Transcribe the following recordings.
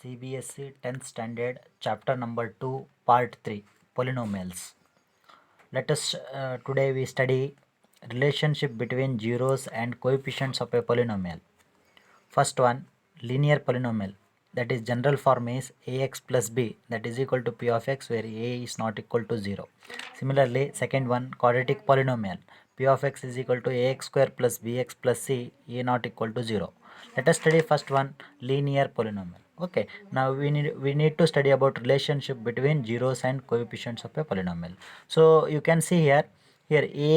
CBSE 10th standard chapter number 2 part 3 polynomials. Let us today we study relationship between zeros and coefficients of a polynomial. First one, linear polynomial, that is general form is ax plus b, that is equal to p of x where a is not equal to 0. Similarly, second one, quadratic polynomial, p of x is equal to ax square plus bx plus c, a not equal to 0. Let us study first one, linear polynomial. Okay, now we need to study about relationship between zeros and coefficients of a polynomial. So you can see here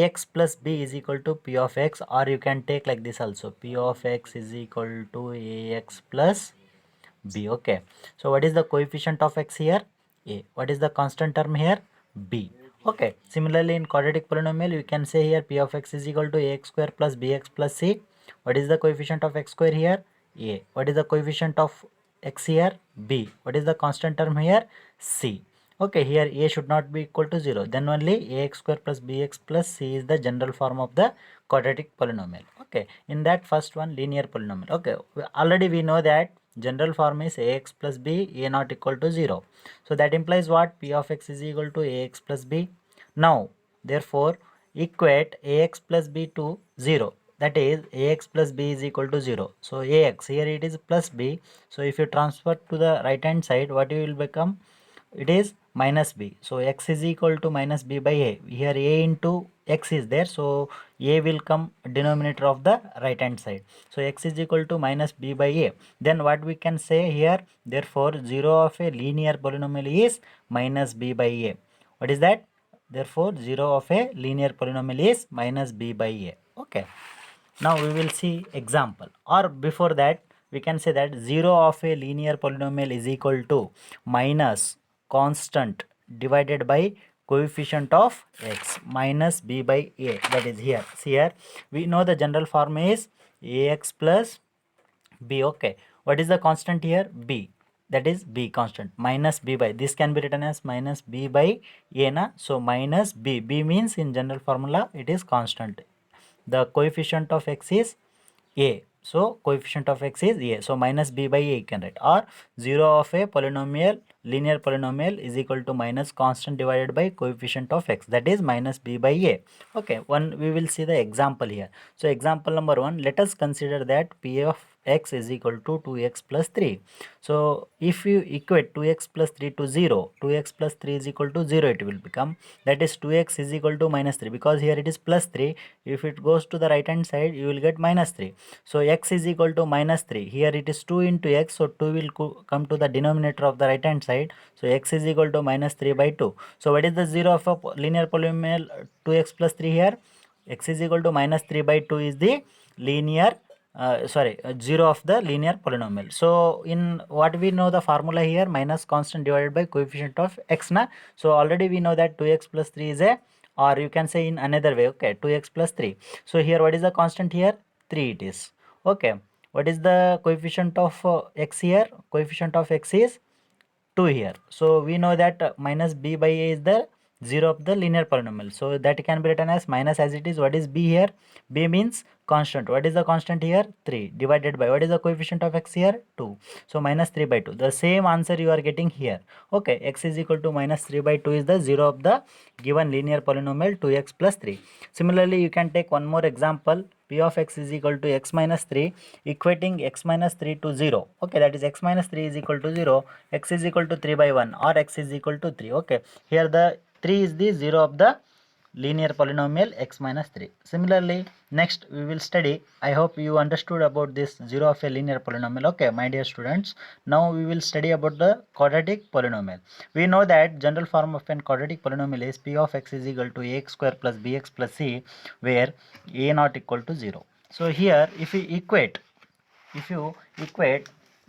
ax plus b is equal to p of x, or you can take like this also, p of x is equal to ax plus b. Okay, so what is the coefficient of x here? A. What is the constant term here? B. Okay, similarly in quadratic polynomial you can say here p of x is equal to ax square plus bx plus c. What is the coefficient of x square here? A. What is the coefficient of x here? B. What is the constant term here? C. Okay, here a should not be equal to 0, then only ax square plus bx plus c is the general form of the quadratic polynomial. Okay, in that first one, linear polynomial. Okay, already we know that general form is ax plus b, a not equal to 0. So that implies what? P of x is equal to ax plus b. Now therefore equate ax plus b to 0, that is ax plus b is equal to 0. So ax, here it is plus b, so if you transfer to the right hand side, what you will become? It is minus b. So x is equal to minus b by a. Here a into x is there, so a will come denominator of the right hand side. So x is equal to minus b by a. Then what we can say here? Therefore 0 of a linear polynomial is minus b by a. What is that? Therefore 0 of a linear polynomial is minus b by a. Okay, now we will see example, or before that we can say that 0 of a linear polynomial is equal to minus constant divided by coefficient of x minus b by a, that is here. See here, we know the general form is ax plus b. Okay, what is the constant here? B, that is b constant, minus b by, this can be written as minus b by a na, so minus b, b means in general formula it is constant, the coefficient of x is a, so coefficient of x is a, so minus b by a you can write, or 0 of a polynomial, linear polynomial is equal to minus constant divided by coefficient of x, that is minus b by a. Okay, one we will see the example here. So example number 1, let us consider that p of x is equal to 2x plus 3. So if you equate 2x plus 3 to 0, 2x plus 3 is equal to 0 it will become, that is 2x is equal to minus 3, because here it is plus 3, if it goes to the right hand side you will get minus 3. So x is equal to minus 3, here it is 2 into x, so 2 will come to the denominator of the right hand side, so x is equal to minus 3 by 2. So what is the 0 of a linear polynomial 2x plus 3 here? X is equal to minus 3 by 2 is the linear 0 of the linear polynomial. So in what we know the formula here, minus constant divided by coefficient of x na. So already we know that 2x plus 3 is a, or you can say in another way, okay, 2x plus 3. So here what is the constant here? 3 it is. Okay, what is the coefficient of x here? Coefficient of x is 2 here. So we know that minus b by a is the 0 of the linear polynomial. So that can be written as minus as it is. What is b here? B means constant. What is the constant here? 3 divided by, what is the coefficient of x here? 2. So minus 3 by 2. The same answer you are getting here. Okay, x is equal to minus 3 by 2 is the 0 of the given linear polynomial 2x plus 3. Similarly, you can take one more example. P of x is equal to x minus 3, equating x minus 3 to 0. Okay, that is x minus 3 is equal to 0, x is equal to 3 by 1, or x is equal to 3. Okay, here the 3 is the 0 of the linear polynomial x minus 3. Similarly, next we will study, I hope you understood about this 0 of a linear polynomial. Okay, my dear students, now we will study about the quadratic polynomial. We know that general form of an quadratic polynomial is p of x is equal to ax square plus bx plus c, where a not equal to 0. So here if you equate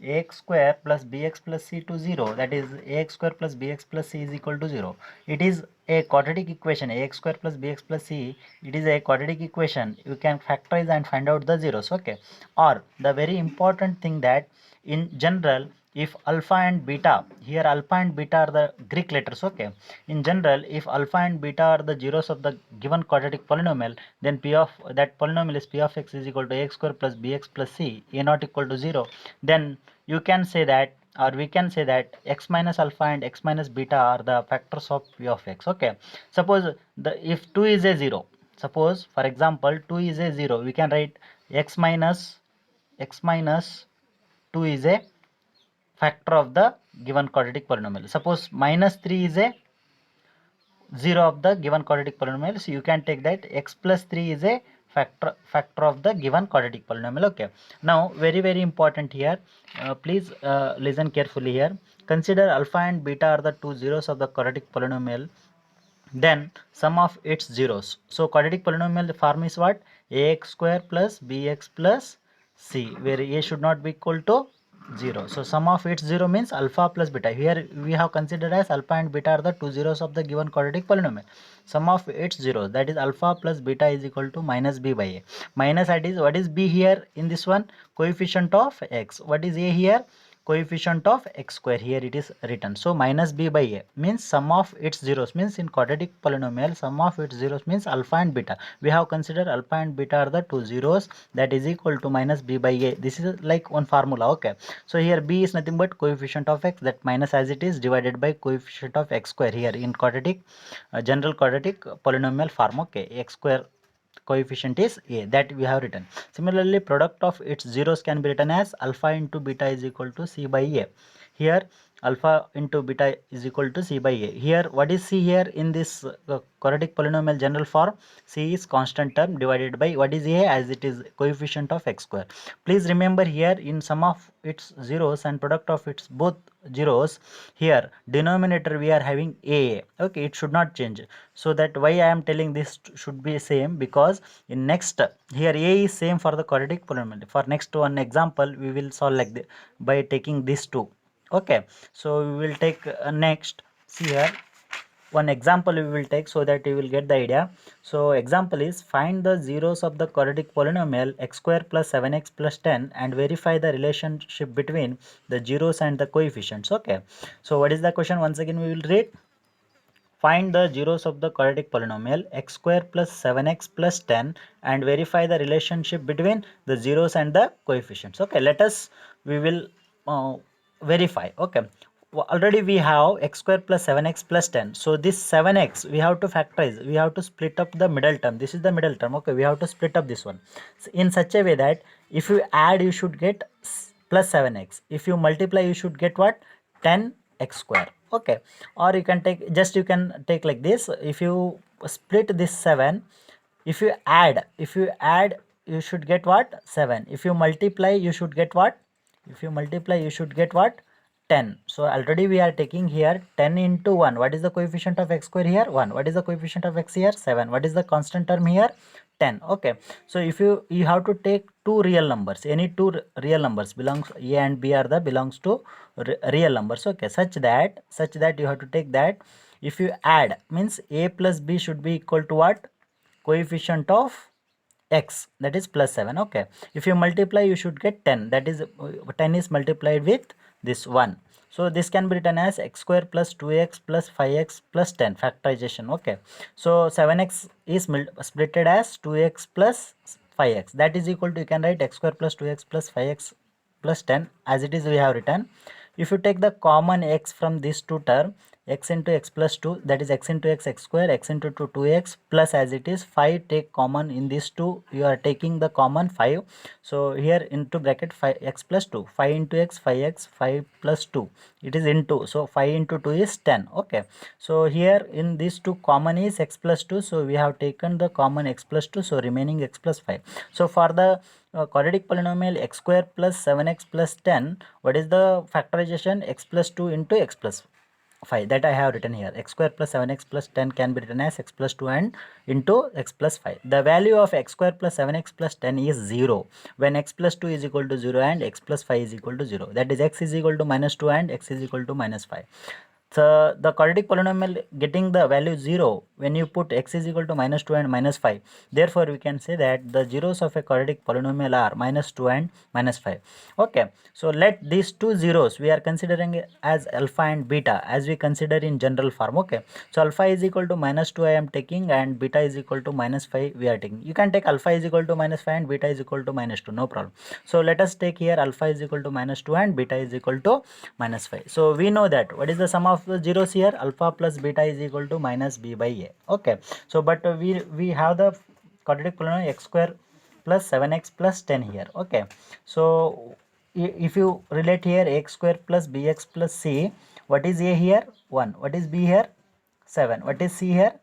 ax square plus bx plus c to 0, that is ax square plus bx plus c is equal to 0, it is a quadratic equation. Ax square plus bx plus c, it is a quadratic equation, you can factorize and find out the zeros. Okay, or the very important thing that in general, if alpha and beta, here alpha and beta are the Greek letters. Okay, in general, if alpha and beta are the zeros of the given quadratic polynomial, then p of that polynomial is p of x is equal to ax square plus bx plus c, a not equal to 0, then you can say that or we can say that x minus alpha and x minus beta are the factors of p of x. Okay, suppose if 2 is a 0, suppose for example 2 is a 0, we can write x minus 2 is a factor of the given quadratic polynomial. Suppose minus 3 is a 0 of the given quadratic polynomial, so you can take that x plus 3 is a factor of the given quadratic polynomial. Okay, now very important here, please listen carefully here. Consider alpha and beta are the two zeros of the quadratic polynomial, then sum of its zeros. So quadratic polynomial form is what? Ax square plus bx plus c, where a should not be equal to 0. So sum of its 0 means alpha plus beta. Here we have considered as alpha and beta are the two zeros of the given quadratic polynomial. Sum of its zeros, that is alpha plus beta, is equal to minus b by a. Minus, that is, what is b here in this one? Coefficient of x. What is a here? Coefficient of x square, here it is written. So minus b by a means sum of its zeros, means in quadratic polynomial sum of its zeros means alpha and beta. We have considered alpha and beta are the two zeros, that is equal to minus b by a. This is like one formula. Okay, so here b is nothing but coefficient of x, that minus as it is divided by coefficient of x square here in quadratic general quadratic polynomial form. Okay, x square coefficient is a, that we have written. Similarly, product of its zeros can be written as alpha into beta is equal to c by a. Here alpha into beta is equal to c by a. Here what is c here in this quadratic polynomial general form? C is constant term divided by what is a, as it is coefficient of x square. Please remember here in sum of its zeros and product of its both zeros, here denominator we are having a. Okay, it should not change. So that why I am telling this should be same, because in next here a is same for the quadratic polynomial. For next one example we will solve like this by taking these two. Okay, so we will take next, see here one example we will take so that you will get the idea. So example is, find the zeros of the quadratic polynomial x square plus 7x plus 10 and verify the relationship between the zeros and the coefficients. Okay, so what is the question? Once again we will read. Find the zeros of the quadratic polynomial x square plus 7x plus 10 and verify the relationship between the zeros and the coefficients. Okay, let us, we will verify. Okay, already we have x square plus 7x plus 10. So this 7x we have to factorize, we have to split up the middle term. This is the middle term. Okay, we have to split up this one in such a way that if you add you should get plus 7x, if you multiply you should get what? 10x square. Okay, or you can take, just you can take like this. If you split this 7, if you add you should get what? 7. If you multiply you should get what? If you multiply you should get what? 10. So already we are taking here 10 into 1. What is the coefficient of x square here? 1. What is the coefficient of x here? 7. What is the constant term here? 10. Okay, so if you have to take two real numbers, any two real numbers belongs, a and b are the belongs to real numbers. Okay, such that you have to take that if you add means a plus b should be equal to what? Coefficient of x, that is plus 7. Okay, if you multiply you should get 10, that is 10 is multiplied with this 1. So this can be written as x square plus 2x plus 5x plus 10 factorization. Okay, so 7x is splitted as 2x plus 5x, that is equal to, you can write x square plus 2x plus 5x plus 10 as it is we have written. If you take the common x from these two term, x into x plus 2, that is x into x square, x into 2 2x plus as it is 5, take common in these two, you are taking the common 5. So here into bracket 5x plus 2, 5 into x 5x, 5 plus 2, it is into, so 5 into 2 is 10. Okay, so here in these two common is x plus 2, so we have taken the common x plus 2, so remaining x plus 5. So for the quadratic polynomial x square plus 7x plus 10, what is the factorization? X plus 2 into x plus 5, that I have written here. X square plus 7x plus 10 can be written as x plus 2 and into x plus 5. The value of x square plus 7x plus 10 is 0 when x plus 2 is equal to 0 and x plus 5 is equal to 0. That is x is equal to minus 2 and x is equal to minus 5. So the quadratic polynomial getting the value 0 when you put x is equal to minus 2 and minus 5. Therefore, we can say that the zeros of a quadratic polynomial are minus 2 and minus 5. Okay, so let these two zeros we are considering as alpha and beta as we consider in general form. Okay, so alpha is equal to minus 2 I am taking and beta is equal to minus 5 we are taking. You can take alpha is equal to minus 5 and beta is equal to minus 2, no problem. So let us take here alpha is equal to minus 2 and beta is equal to minus 5. So we know that what is the sum of the zeros here, alpha plus beta is equal to minus b by a. Okay, so but we have the quadratic polynomial x square plus 7x plus 10 here. Okay, so if you relate here x square plus bx plus c, what is a here? 1. What is b here? 7. What is c here?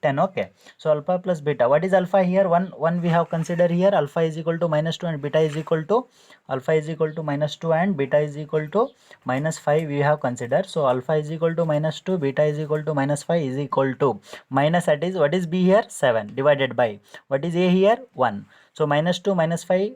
10. Okay, so alpha plus beta, what is alpha here? 1 we have considered here. Alpha is equal to minus 2 and beta is equal to, alpha is equal to minus 2 and beta is equal to minus 5 we have considered. So alpha is equal to minus 2, beta is equal to minus 5 is equal to minus, that is what is b here? 7 divided by what is a here? 1. So minus 2 minus 5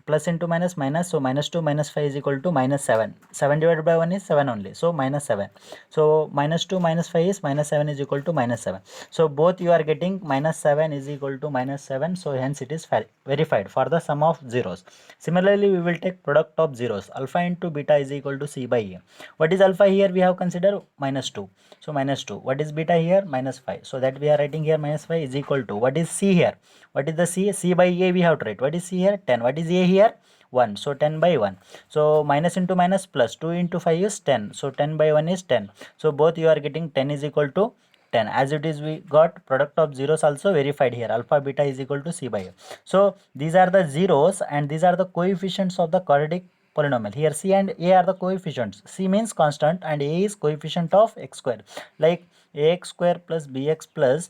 plus into minus minus, so minus 2 minus 5 is equal to minus 7. 7 divided by 1 is 7 only, so minus 7. So minus 2 minus 5 is minus 7 is equal to minus 7. So both you are getting minus 7 is equal to minus 7, so hence it is verified for the sum of zeros. Similarly, we will take product of zeros. Alpha into beta is equal to c by a. What is alpha here? We have considered minus 2, so minus 2. What is beta here? Minus 5, so that we are writing here minus 5 is equal to, what is c here? What is the c? C by a we have to write. What is c here? 10. What is a here? 1. So 10 by 1. So minus into minus plus 2 into 5 is 10. So 10 by 1 is 10. So both you are getting 10 is equal to 10. As it is, we got product of zeros also verified here. Alpha beta is equal to c by a. So these are the zeros and these are the coefficients of the quadratic polynomial. Here c and a are the coefficients. C means constant and a is coefficient of x square. Like ax square plus bx plus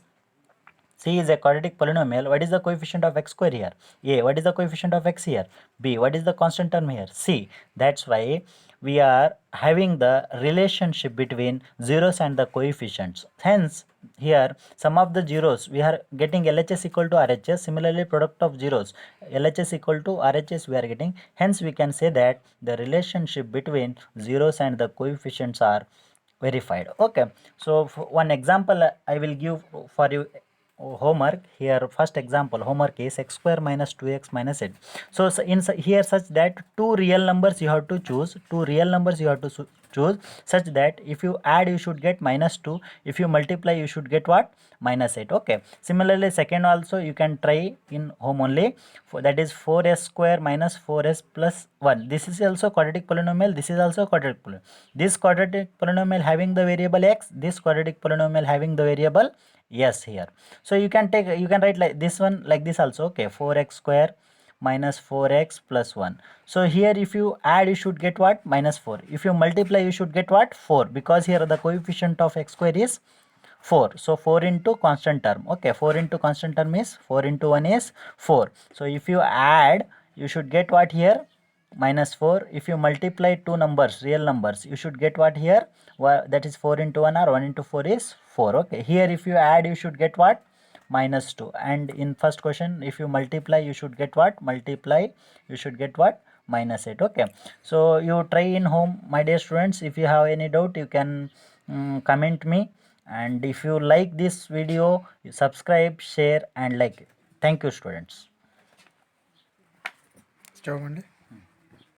c is a quadratic polynomial. What is the coefficient of x square here? A. What is the coefficient of x here? B. What is the constant term here? C. That's why we are having the relationship between zeros and the coefficients. Hence, here some of the zeros we are getting LHS equal to RHS. Similarly, product of zeros LHS equal to RHS we are getting. Hence, we can say that the relationship between zeros and the coefficients are verified. Okay, so one example I will give for you homework here. First example homework is x square minus 2x minus 8. So here such that two real numbers you have to choose, choose such that if you add you should get minus 2, if you multiply you should get what? Minus 8. Okay, similarly second also you can try in home only, that is 4s square minus 4s plus 1. This is also quadratic polynomial, this is also quadratic polynomial. This quadratic polynomial having the variable x, this quadratic polynomial having the variable yes here. So you can take, you can write like this one like this also. Okay, 4x square minus 4x plus 1. So here if you add you should get what? Minus 4. If you multiply you should get what? 4, because here the coefficient of x square is 4. So 4 into constant term. Okay, 4 into constant term is 4 into 1 is 4. So if you add you should get what here? Minus 4. If you multiply two numbers, real numbers, you should get what here? Well, that is 4 into 1 or 1 into 4 is 4. Okay, here if you add you should get what? Minus 2. And in first question if you multiply you should get what? Multiply you should get what? Minus 8. Okay, so you try in home my dear students. If you have any doubt you can comment me, and if you like this video you subscribe, share and like it. Thank you students. చూడండి.